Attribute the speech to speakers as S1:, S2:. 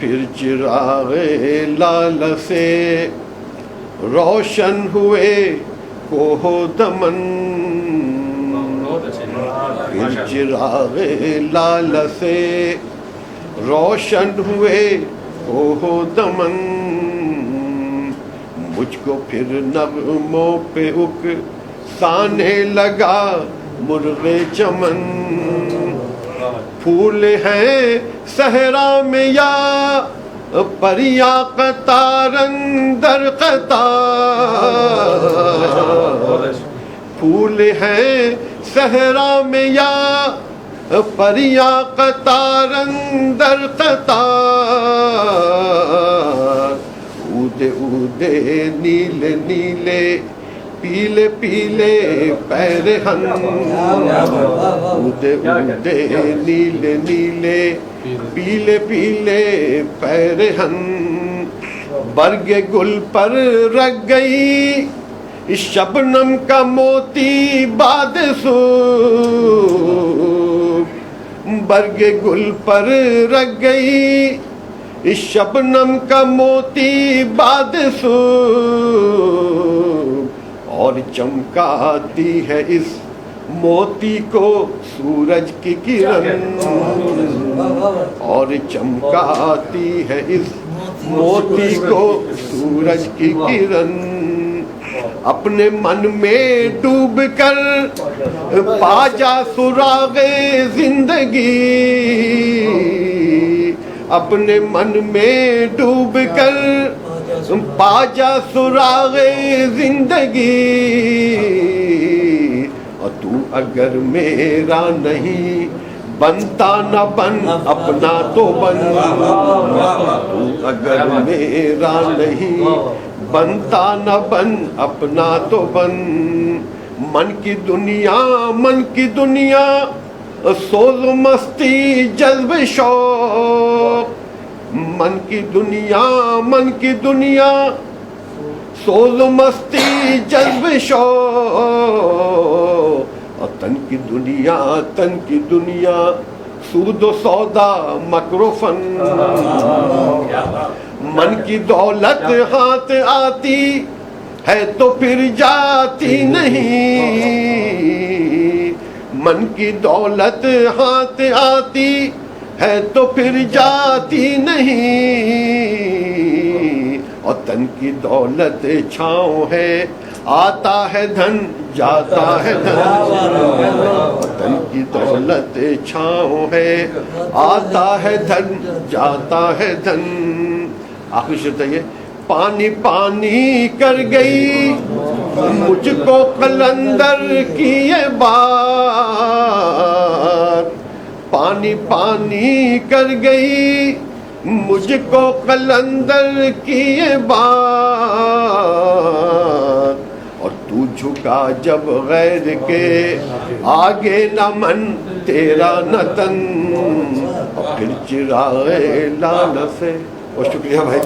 S1: پھر چراغ لال سے روشن ہوئے کوہ دمن، پھر چراغ لال سے روشن ہوئے کوہ دمن، مجھ کو پھر نغموں پہ اکسانے لگا مرغ چمن، پھول ہیں صحرا میں یا پریاں قطار اندر قطار، پھول ہیں صحرا میں یا پریاں قطار اندر قطار، اودے اودے نیلے نیلے پیلے پیلے پیرہن، اودے اودے نیلے نیلے پیلے پیلے پیرہن، برگ گل پر رکھ گئی شبنم کا موتی باد صبح، برگ گل پر رکھ گئی شبنم کا موتی باد صبح، اور چمکاتی ہے اس موتی کو سورج کی کرن، اور چمکاتی ہے اس موتی کو سورج کی کرن، اپنے من میں ڈوب کر پا جا سراغ زندگی، اپنے من میں ڈوب کر پا جا سراغ زندگی، اور تو اگر میرا نہیں بنتا نہ بن اپنا تو بن، تو اگر میرا نہیں بنتا نہ بن اپنا تو بن، من کی دنیا سوز مستی جذب شوق، من کی دنیا سوز مستی جذب شوق، اور تن کی دنیا سود و سودا مکر و فن، من کی دولت ہاتھ آتی ہے تو پھر جاتی نہیں، من کی دولت ہاتھ آتی ہے تو پھر جاتی نہیں، اور تن کی دولت چھاؤں ہے آتا ہے دھن جاتا ہے دھن، تن کی دولت چھاؤں ہے آتا ہے دھن جاتا ہے دھن۔ آخری شرط ہے یہ، پانی پانی کر گئی مجھ کو قلندر کی یہ بات، پانی پانی کر گئی مجھ کو قلندر کی یہ بات، اور تو جھکا جب غیر کے آگے نہ من تیرا نہ تن، اور پھر چراغ لال سے۔ بہت شکریہ بھائی۔